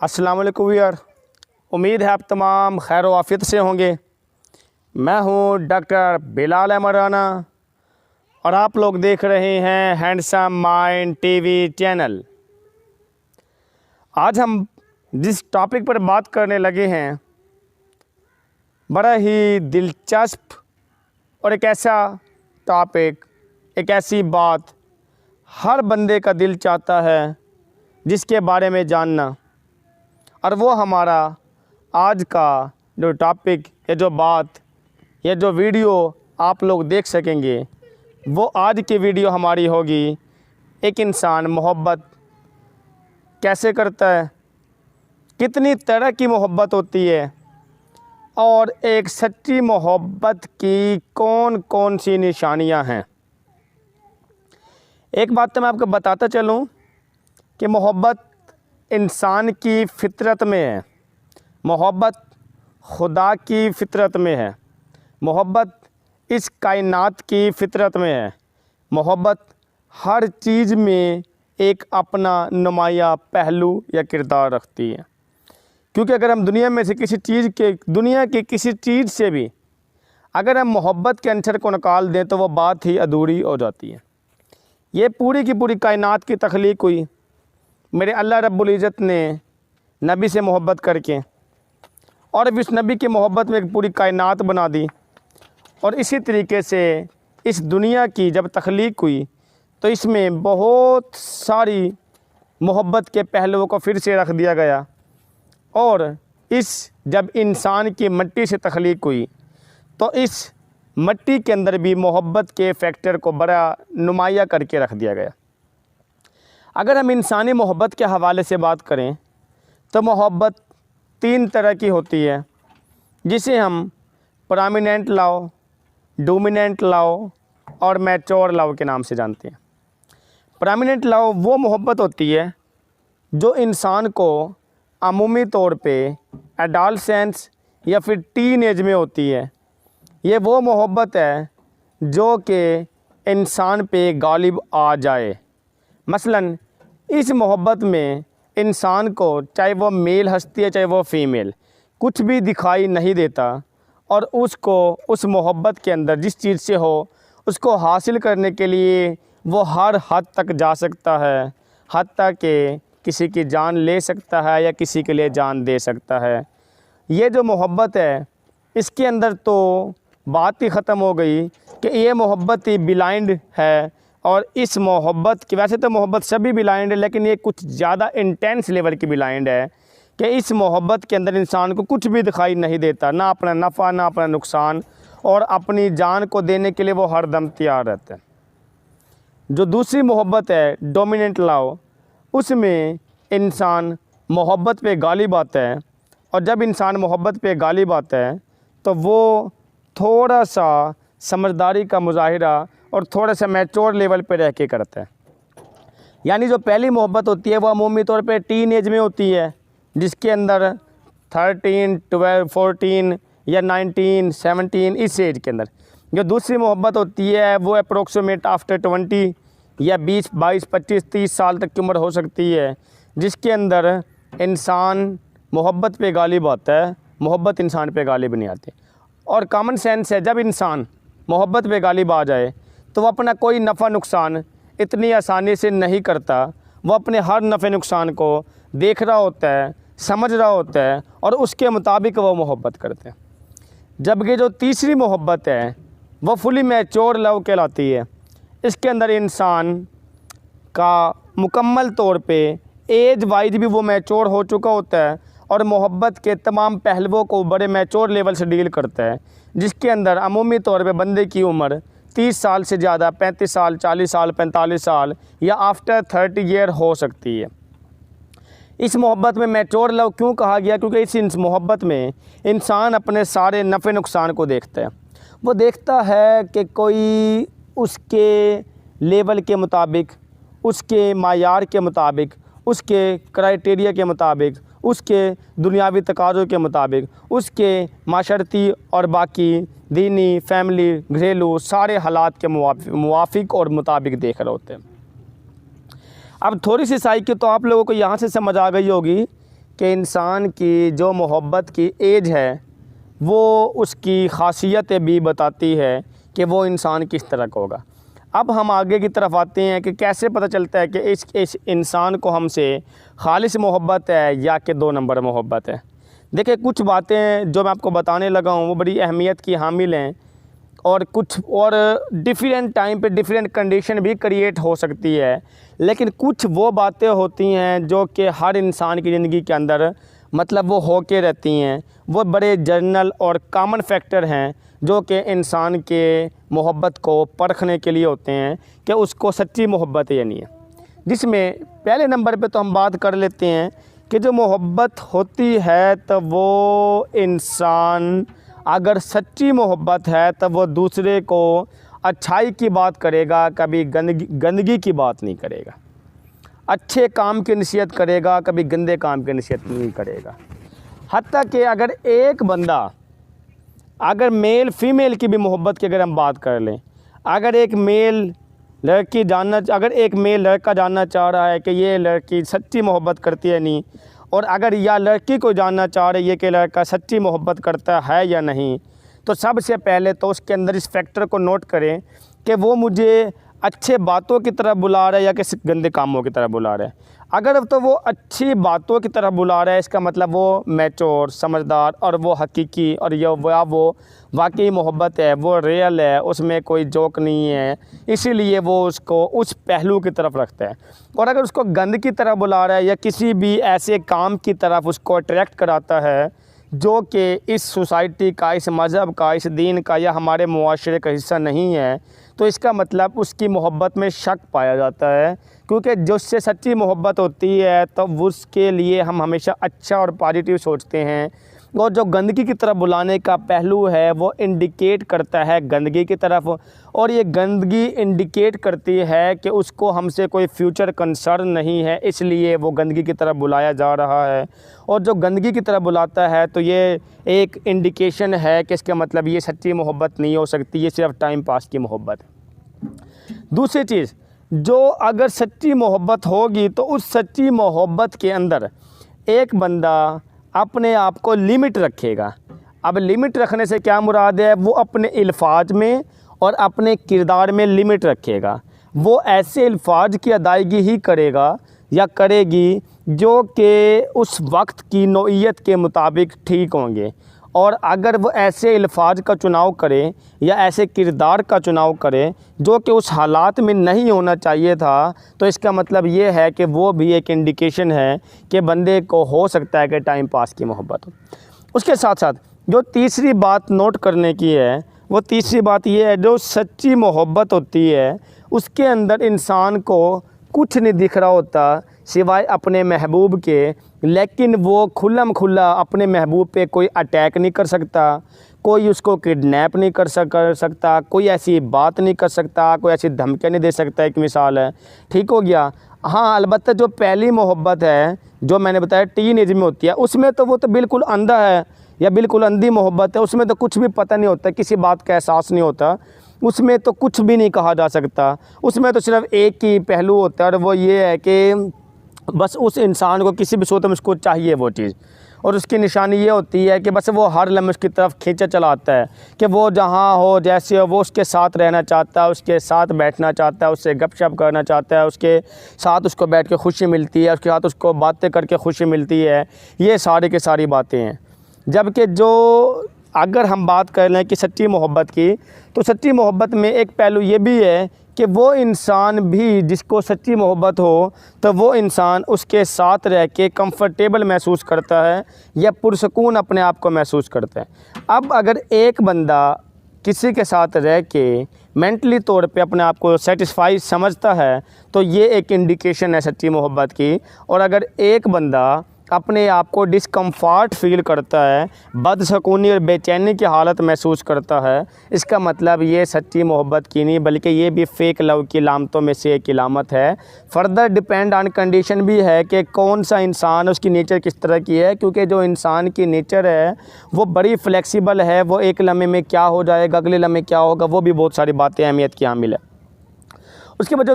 अस्सलाम वालेकुम यार, उम्मीद है आप तमाम खैर आफियत से होंगे। मैं हूं डॉक्टर बिलाल अहमद राना और आप लोग देख रहे हैं हैंडसम माइंड टीवी चैनल। आज हम जिस टॉपिक पर बात करने लगे हैं बड़ा ही दिलचस्प और एक ऐसा टॉपिक, एक ऐसी बात हर बंदे का दिल चाहता है जिसके बारे में जानना। और वो हमारा आज का जो टॉपिक, ये जो बात, ये जो वीडियो आप लोग देख सकेंगे, वो आज की वीडियो हमारी होगी एक इंसान मोहब्बत कैसे करता है, कितनी तरह की मोहब्बत होती है और एक सच्ची मोहब्बत की कौन कौन सी निशानियां हैं। एक बात तो मैं आपको बताता चलूं कि मोहब्बत इंसान की फ़ितरत में है, मोहब्बत खुदा की फ़ितरत में है, मोहब्बत इस कायनात की फ़ितरत में है। मोहब्बत हर चीज़ में एक अपना नुमाया पहलू या किरदार रखती है। क्योंकि अगर हम दुनिया में से दुनिया की किसी चीज़ से भी अगर हम मोहब्बत के अंसर को निकाल दें तो वो बात ही अधूरी हो जाती है। ये पूरी की पूरी कायनात की तख्लीक हुई मेरे अल्लाह रब्बुल इज़्ज़त ने नबी से मोहब्बत करके, और अब इस नबी की मोहब्बत में एक पूरी कायनात बना दी। और इसी तरीके से इस दुनिया की जब तख्लीक हुई तो इसमें बहुत सारी मोहब्बत के पहलुओं को फिर से रख दिया गया। और जब इंसान की मिट्टी से तख्लीक हुई तो इस मिट्टी के अंदर भी मोहब्बत के फैक्टर को बड़ा नुमाया करके रख दिया गया। अगर हम इंसानी मोहब्बत के हवाले से बात करें तो मोहब्बत 3 तरह की होती है, जिसे हम प्रोमिनेंट लव, डोमिनेंट लव और मैच्योर लव के नाम से जानते हैं। प्रोमिनेंट लव वो मोहब्बत होती है जो इंसान को अमूमी तौर पे एडोलसेंस या फिर टीन एज में होती है। ये वो मोहब्बत है जो कि इंसान पे गालिब आ जाए। मसलन इस मोहब्बत में इंसान को, चाहे वो मेल हस्ती है चाहे वो फ़ीमेल, कुछ भी दिखाई नहीं देता और उसको उस मोहब्बत के अंदर जिस चीज़ से हो उसको हासिल करने के लिए वो हर हद तक जा सकता है, हत्ता कि किसी की जान ले सकता है या किसी के लिए जान दे सकता है। ये जो मोहब्बत है इसके अंदर तो बात ही ख़त्म हो गई कि ये मोहब्बत ही ब्लाइंड है। और इस मोहब्बत की, वैसे तो मोहब्बत सभी ब्लाइंड है, लेकिन ये कुछ ज़्यादा इंटेंस लेवल की ब्लाइंड है कि इस मोहब्बत के अंदर इंसान को कुछ भी दिखाई नहीं देता, ना अपना नफ़ा ना अपना नुकसान, और अपनी जान को देने के लिए वो हर दम तैयार रहता है। जो दूसरी मोहब्बत है डोमिनेंट लव, उसमें इंसान मोहब्बत पे गालिब आता है। और जब इंसान मोहब्बत पे गालिब आता है तो वो थोड़ा सा समझदारी का मुजाहिरा और थोड़ा सा मैच्योर लेवल पे रह के करता है। यानी जो पहली मोहब्बत होती है वो अमूमी तौर पे टीन एज में होती है, जिसके अंदर 13, 12, 14 या 19, 17 इस एज के अंदर। जो दूसरी मोहब्बत होती है वो अप्रोक्सीमेट आफ्टर 20 या 20, 22, 25, 30 साल तक की उम्र हो सकती है, जिसके अंदर इंसान मोहब्बत पे गालिब आता है, मोहब्बत इंसान पे गालिब नहीं आती। और कॉमन सेंस है, जब इंसान मोहब्बत पे गालिब आ जाए तो वो अपना कोई नफ़ा नुकसान इतनी आसानी से नहीं करता। वो अपने हर नफ़े नुकसान को देख रहा होता है, समझ रहा होता है और उसके मुताबिक वो मोहब्बत करते हैं। जबकि जो तीसरी मोहब्बत है वो फुली मैच्योर लव कहलाती है। इसके अंदर इंसान का मुकम्मल तौर पे एज वाइज भी वो मैच्योर हो चुका होता है और मोहब्बत के तमाम पहलुओं को बड़े मैच्योर लेवल से डील करता है, जिसके अंदर अमूमी तौर पे बंदे की उम्र 30 साल से ज़्यादा, 35 साल, 40 साल, 45 साल या आफ्टर 30 ईयर हो सकती है। इस मोहब्बत में मैच्योर लव क्यों कहा गया? क्योंकि इस मोहब्बत में इंसान अपने सारे नफ़े नुकसान को देखता है। वो देखता है कि कोई उसके लेवल के मुताबिक, उसके मायार के मुताबिक, उसके क्राइटेरिया के मुताबिक, उसके दुनियावी तकाज़ों के मुताबिक, उसके माशरती और बाकी दीनी, फैमिली, घरेलू सारे हालात के मुवाफिक और मुताबिक देख रहे होते हैं। अब थोड़ी सी साइकी तो आप लोगों को यहाँ से समझ आ गई होगी कि इंसान की जो मोहब्बत की एज है वो उसकी ख़ासियतें भी बताती है कि वो इंसान किस तरह का होगा। अब हम आगे की तरफ आते हैं कि कैसे पता चलता है कि इस इंसान को हमसे खालिस मोहब्बत है या कि 2 नंबर मोहब्बत है। देखिए, कुछ बातें जो मैं आपको बताने लगा हूँ वो बड़ी अहमियत की हामिल हैं और कुछ और डिफरेंट टाइम पे डिफरेंट कंडीशन भी क्रिएट हो सकती है, लेकिन कुछ वो बातें होती हैं जो कि हर इंसान की ज़िंदगी के अंदर मतलब वो होके रहती हैं। वो बड़े जनरल और कॉमन फैक्टर हैं जो कि इंसान के मोहब्बत को परखने के लिए होते हैं कि उसको सच्ची मोहब्बत है या नहीं है। जिसमें पहले नंबर पे तो हम बात कर लेते हैं कि जो मोहब्बत होती है तो वो इंसान अगर सच्ची मोहब्बत है तब वो दूसरे को अच्छाई की बात करेगा, कभी गंदगी की बात नहीं करेगा। अच्छे काम की नसीहत करेगा, कभी गंदे काम की नसीहत नहीं करेगा। हत्ता कि अगर एक बंदा, अगर मेल फीमेल की भी मोहब्बत की अगर हम बात कर लें, अगर एक मेल लड़का जानना चाह रहा है कि ये लड़की सच्ची मोहब्बत करती है नहीं, और अगर या लड़की को जानना चाह रही है कि लड़का सच्ची मोहब्बत करता है या नहीं, तो सबसे पहले तो उसके अंदर इस फैक्टर को नोट करें कि वो मुझे अच्छे बातों की तरफ बुला रहा है या कि गंदे कामों की तरफ बुला रहा है। अगर तो वो अच्छी बातों की तरफ बुला रहा है, इसका मतलब वो मैच्योर, समझदार और वो हकीकी और वो वाकई मोहब्बत है, वो रियल है, उसमें कोई जोक नहीं है, इसीलिए वो उसको उस पहलू की तरफ रखता है। और अगर उसको गंद की तरफ बुला रहा है या किसी भी ऐसे काम की तरफ उसको अट्रैक्ट कराता है जो कि इस सोसाइटी का, इस मज़हब का, इस दीन का या हमारे मुआशरे का हिस्सा नहीं है, तो इसका मतलब उसकी मोहब्बत में शक पाया जाता है। क्योंकि जिससे सच्ची मोहब्बत होती है तो उसके लिए हम हमेशा अच्छा और पॉजिटिव सोचते हैं, और जो गंदगी की तरफ बुलाने का पहलू है वो इंडिकेट करता है गंदगी की तरफ, और ये गंदगी इंडिकेट करती है कि उसको हमसे कोई फ्यूचर कंसर्न नहीं है, इसलिए वो गंदगी की तरफ बुलाया जा रहा है। और जो गंदगी की तरफ बुलाता है तो ये एक इंडिकेशन है कि इसका मतलब ये सच्ची मोहब्बत नहीं हो सकती, ये सिर्फ टाइम पास की मोहब्बत है। दूसरी चीज़, जो अगर सच्ची मोहब्बत होगी तो उस सच्ची मोहब्बत के अंदर एक बंदा अपने आप को लिमिट रखेगा। अब लिमिट रखने से क्या मुराद है, वो अपने अल्फाज में और अपने किरदार में लिमिट रखेगा। वो ऐसे अल्फाज की अदायगी ही करेगा या करेगी जो कि उस वक्त की नौइयत के मुताबिक ठीक होंगे, और अगर वो ऐसे अल्फाज का चुनाव करे या ऐसे किरदार का चुनाव करे जो कि उस हालात में नहीं होना चाहिए था, तो इसका मतलब ये है कि वो भी एक इंडिकेशन है कि बंदे को हो सकता है कि टाइम पास की मोहब्बत हो। उसके साथ साथ जो तीसरी बात नोट करने की है, वो तीसरी बात ये है, जो सच्ची मोहब्बत होती है उसके अंदर इंसान को कुछ नहीं दिख रहा होता सिवाय अपने महबूब के, लेकिन वो खुल्लम खुल्ला अपने महबूब पे कोई अटैक नहीं कर सकता, कोई उसको किडनैप नहीं कर सकता, कोई ऐसी बात नहीं कर सकता, कोई ऐसी धमकियाँ नहीं दे सकता। एक मिसाल है, ठीक हो गया। हाँ, अलबत्ता जो पहली मोहब्बत है जो मैंने बताया टीन एज में होती है, उसमें तो वो तो बिल्कुल अंधा है या बिल्कुल अंधी मोहब्बत है, उसमें तो कुछ भी पता नहीं होता, किसी बात का एहसास नहीं होता, उसमें तो कुछ भी नहीं कहा जा सकता। उसमें तो सिर्फ एक ही पहलू होता है और वो ये है कि बस उस इंसान को किसी भी सूरत में उसको चाहिए वो चीज़, और उसकी निशानी ये होती है कि बस वो हर लम्हे उसकी तरफ खींचा चलाता है कि वो जहाँ हो जैसे हो वो उसके साथ रहना चाहता है, उसके साथ बैठना चाहता है, उससे गपशप करना चाहता है, उसके साथ उसको बैठ के खुशी मिलती है, उसके साथ उसको बातें करके खुशी मिलती है। ये सारी की सारी बातें हैं। जबकि जो अगर हम बात कर लें कि सच्ची मोहब्बत की, तो सच्ची मोहब्बत में एक पहलू ये भी है कि वो इंसान भी जिसको सच्ची मोहब्बत हो तो वो इंसान उसके साथ रह के कंफर्टेबल महसूस करता है या पुरसकून अपने आप को महसूस करता है। अब अगर एक बंदा किसी के साथ रह के मेंटली तौर पे अपने आप को सेटिस्फाई समझता है तो ये एक इंडिकेशन है सच्ची मोहब्बत की। और अगर एक बंदा अपने आप को डिस्कम्फर्ट फील करता है, बदसकूनी और बेचैनी की हालत महसूस करता है, इसका मतलब ये सच्ची मोहब्बत की नहीं बल्कि ये भी फ़ेक लव की लामतों में से एक इलामत है। फर्दर डिपेंड ऑन कंडीशन भी है कि कौन सा इंसान, उसकी नेचर किस तरह की है, क्योंकि जो इंसान की नेचर है वो बड़ी फ्लेक्सिबल है, वो एक लम्हे में क्या हो जाएगा अगले लम्हे क्या होगा, वो भी बहुत सारी बातें अहमियत की हामिल है। उसके बाद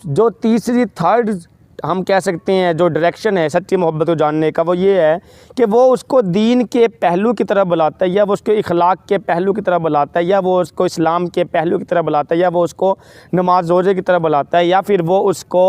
जो तीसरी थर्ड हम कह सकते हैं जो डायरेक्शन है सच्ची मोहब्बत को जानने का, वो ये है कि वो उसको दीन के पहलू की तरफ बुलाता है, या वो उसको इखलाक के पहलू की तरफ बुलाता है, या वो उसको इस्लाम के पहलू की तरफ बुलाता है, या वो उसको नमाज रोज़े की तरफ बुलाता है, या फिर वो उसको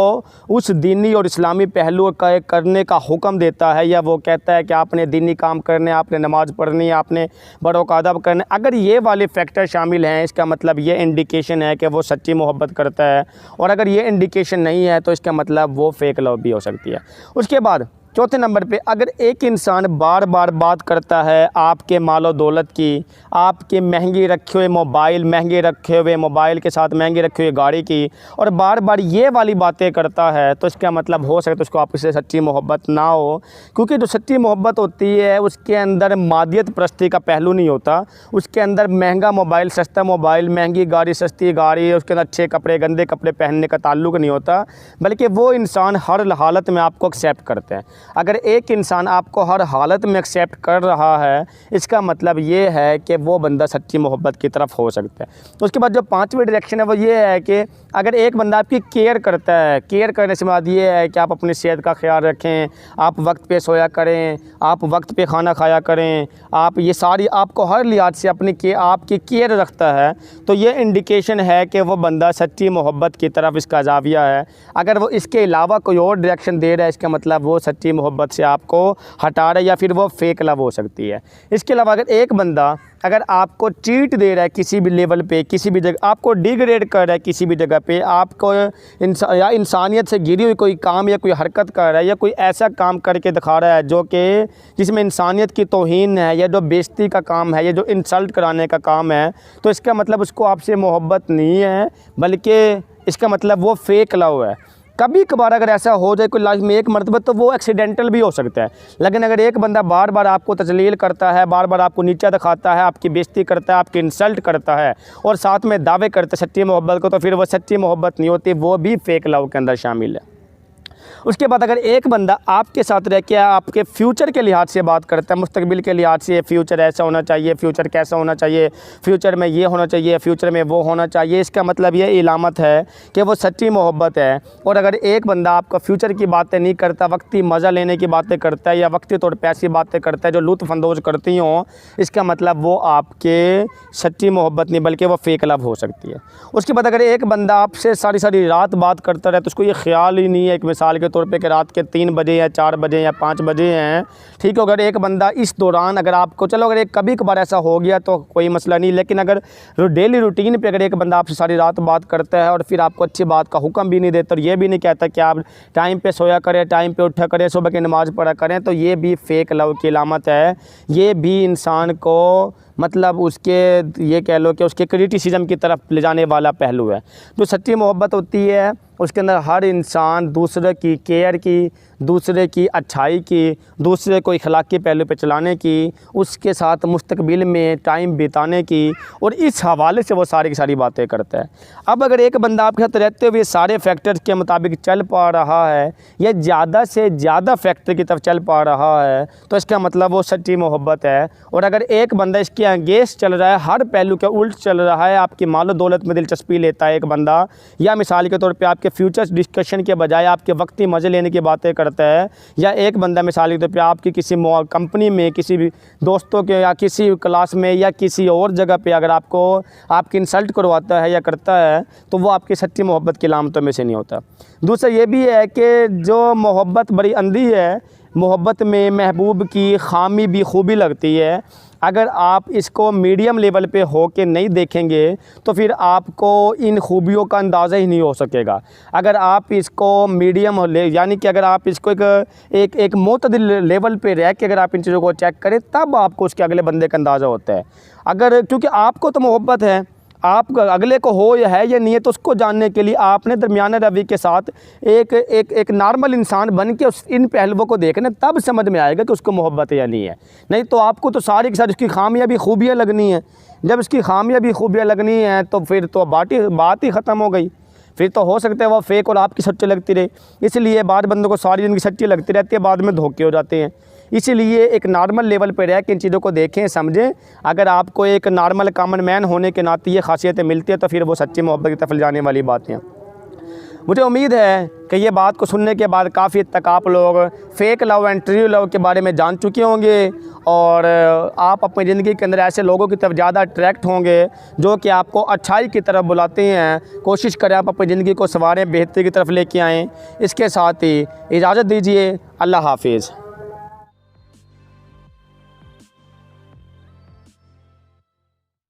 उस दीनी और इस्लामी पहलू का करने का हुक्म देता है, या वो कहता है कि आपने दीनी काम करने, आपने नमाज़ पढ़नी है, आपने बड़ों का अदब करना। अगर ये वाले फैक्टर शामिल हैं, इसका मतलब ये इंडिकेशन है कि वो सच्ची मोहब्बत करता है। और अगर ये इंडिकेशन नहीं है तो इसका मतलब वो फेक लव भी हो सकती है। उसके बाद चौथे नंबर पे, अगर एक इंसान बार बार बात करता है आपके मालो दौलत की, आपके महंगी रखे हुए मोबाइल, महंगे रखे हुए मोबाइल के साथ महंगी रखी हुई गाड़ी की, और बार बार ये वाली बातें करता है, तो इसका मतलब हो सकता है उसको आपसे सच्ची मोहब्बत ना हो। क्योंकि जो सच्ची मोहब्बत होती है उसके अंदर मादियत परस्ती का पहलू नहीं होता, उसके अंदर महंगा मोबाइल, सस्ता मोबाइल, महंगी गाड़ी, सस्ती गाड़ी, उसके अंदर अच्छे कपड़े, गंदे कपड़े पहनने का ताल्लुक़ नहीं होता, बल्कि वो इंसान हर हालत में आपको एक्सेप्ट करते हैं। अगर एक इंसान आपको हर हालत में एक्सेप्ट कर रहा है, इसका मतलब ये है कि वो बंदा सच्ची मोहब्बत की तरफ हो सकता है। तो उसके बाद जो पांचवी डायरेक्शन है वो ये है कि अगर एक बंदा आपकी केयर करता है, केयर करने से बाद ये है कि आप अपनी सेहत का ख्याल रखें, आप वक्त पे सोया करें, आप वक्त पे खाना खाया करें, आप ये सारी आपको हर लिहाज से आपकी केयर रखता है, तो ये इंडिकेशन है कि वो बंदा सच्ची मोहब्बत की तरफ इसका जाविया है। अगर वो इसके अलावा कोई और डायरेक्शन दे रहा है, इसका मतलब वो सच्ची मोहब्बत से आपको हटा रहा है, या फिर वो फेक लव हो सकती है। इसके अलावा अगर एक बंदा अगर आपको चीट दे रहा है किसी भी लेवल पे, किसी भी जगह आपको डिग्रेड कर रहा है, किसी भी जगह पे आपको या इंसानियत से गिरी हुई कोई काम या कोई हरकत कर रहा है, या कोई ऐसा काम करके दिखा रहा है जो कि जिसमें इंसानियत की तौहीन है, या जो बेइज्जती का काम है, या जो इंसल्ट कराने का काम है, तो इसका मतलब उसको आपसे मोहब्बत नहीं है, बल्कि इसका मतलब वो फेक लव है। कभी कभार अगर ऐसा हो जाए कोई लाइफ में एक मरतबा, तो वो एक्सीडेंटल भी हो सकता है। लेकिन अगर एक बंदा बार बार आपको तजलील करता है, बार बार आपको नीचा दिखाता है, आपकी बेइज्जती करता है, आपकी इंसल्ट करता है, और साथ में दावे करता है सच्ची मोहब्बत को, तो फिर वो सच्ची मोहब्बत नहीं होती, वो भी फेक लव के अंदर शामिल है। उसके बाद अगर एक बंदा आपके साथ रह के आपके फ्यूचर के लिहाज से बात करता है, मुस्तकबिल के लिहाज से, फ्यूचर ऐसा होना चाहिए, फ्यूचर कैसा होना चाहिए, फ्यूचर में ये होना चाहिए, फ्यूचर में वो होना चाहिए, इसका मतलब ये इलामत है कि वो सच्ची मोहब्बत है। और अगर एक बंदा आपका फ्यूचर की बातें नहीं करता, वक्ती मज़ा लेने की बातें करता है, या वक्ती तौर पर ऐसी बातें करता है जो लुत्फ़ अंदोज़ करती हों, इसका मतलब वो आपके सच्ची मोहब्बत नहीं बल्कि वो फेक लव हो सकती है। उसके बाद अगर एक बंदा आपसे सारी सारी रात बात करता रहे, तो उसको ये ख्याल ही नहीं है, एक मिसाल के तौर पे कि रात के 3 बजे या 4 बजे या 5 बजे हैं, ठीक है। अगर एक बंदा इस दौरान अगर आपको, चलो अगर एक कभी कभार ऐसा हो गया तो कोई मसला नहीं, लेकिन अगर डेली रूटीन पे अगर एक बंदा आपसे सारी रात बात करता है और फिर आपको अच्छी बात का हुक्म भी नहीं देता, और ये भी नहीं कहता कि आप टाइम पे सोया करें, टाइम पे उठा करें, सुबह की नमाज़ पढ़ा करें, तो ये भी फेक लव की अलामत है। ये भी इंसान को मतलब उसके ये कह लो कि उसके क्रिटिसिज्म की तरफ ले जाने वाला पहलू है। जो सच्ची मोहब्बत होती है उसके अंदर हर इंसान दूसरे की केयर की, दूसरे की अच्छाई की, दूसरे को इखलाकी पहलू पे चलाने की, उसके साथ मुस्तकबिल में टाइम बिताने की, और इस हवाले से वो सारी की सारी बातें करता है। अब अगर एक बंदा आपके साथ रहते हुए सारे फैक्टर्स के मुताबिक चल पा रहा है, या ज़्यादा से ज़्यादा फैक्टर की तरफ चल पा रहा है, तो इसका मतलब वो सच्ची मोहब्बत है। और अगर एक बंदा इसके अगेंस्ट चल रहा है, हर पहलू के उल्ट चल रहा है, आपकी मालो दौलत में दिलचस्पी लेता है एक बंदा, या मिसाल के तौर पे आपके फ्यूचर्स डिस्कशन के बजाय आपके वक्ती मज़े लेने की बातें करता है, या एक बंदा मिसाल के तौर पे आपकी किसी कंपनी में, किसी भी दोस्तों के या किसी क्लास में या किसी और जगह पे अगर आपकी इंसल्ट करवाता है या करता है, तो वो आपकी सच्ची मोहब्बत की अलामतों में से नहीं होता। दूसरा ये भी है कि जो मोहब्बत बड़ी अंधी है, मोहब्बत में महबूब की खामी भी खूबी लगती है। अगर आप इसको मीडियम लेवल पे हो के नहीं देखेंगे तो फिर आपको इन खूबियों का अंदाज़ा ही नहीं हो सकेगा। अगर आप इसको मीडियम यानी कि अगर आप इसको एक मोतदिल लेवल पे रह के अगर आप इन चीज़ों को चेक करें, तब आपको उसके अगले बंदे का अंदाज़ा होता है। अगर क्योंकि आपको तो मोहब्बत है, आप अगले को हो या है या नहीं है, तो उसको जानने के लिए आपने दरमियाना रवि के साथ एक नॉर्मल इंसान बन के इन पहलुओं को देखना, तब समझ में आएगा कि उसको मोहब्बत है या नहीं है। नहीं तो आपको तो सारी के साथ उसकी खामियां भी खूबियाँ लगनी है। जब उसकी खामियां भी खूबियाँ लगनी है तो फिर तो बात ही ख़त्म हो गई। फिर तो हो सकता है वो फेक और आपकी सच्ची लगती रहे। इसलिए बाद बंदों को सारी जिंदगी सच्ची लगती रहती है, बाद में धोखे हो जाते हैं। इसीलिए एक नॉर्मल लेवल पर रह के इन चीज़ों को देखें, समझें। अगर आपको एक नॉर्मल कॉमन मैन होने के नाते ये खासियतें मिलती है तो फिर वो सच्ची मोहब्बत की तरफ जाने वाली बातें हैं। मुझे उम्मीद है कि ये बात को सुनने के बाद काफ़ी हद तक आप लोग fake love and true love के बारे में जान चुके होंगे और आप अपनी ज़िंदगी के अंदर ऐसे लोगों की तरफ ज़्यादा अट्रैक्ट होंगे जो कि आपको अच्छाई की तरफ बुलाते हैं। कोशिश करें आप अपनी ज़िंदगी को संवारें, बेहतरी की तरफ लेके आएँ। इसके साथ ही इजाज़त दीजिए। अल्लाह हाफिज़।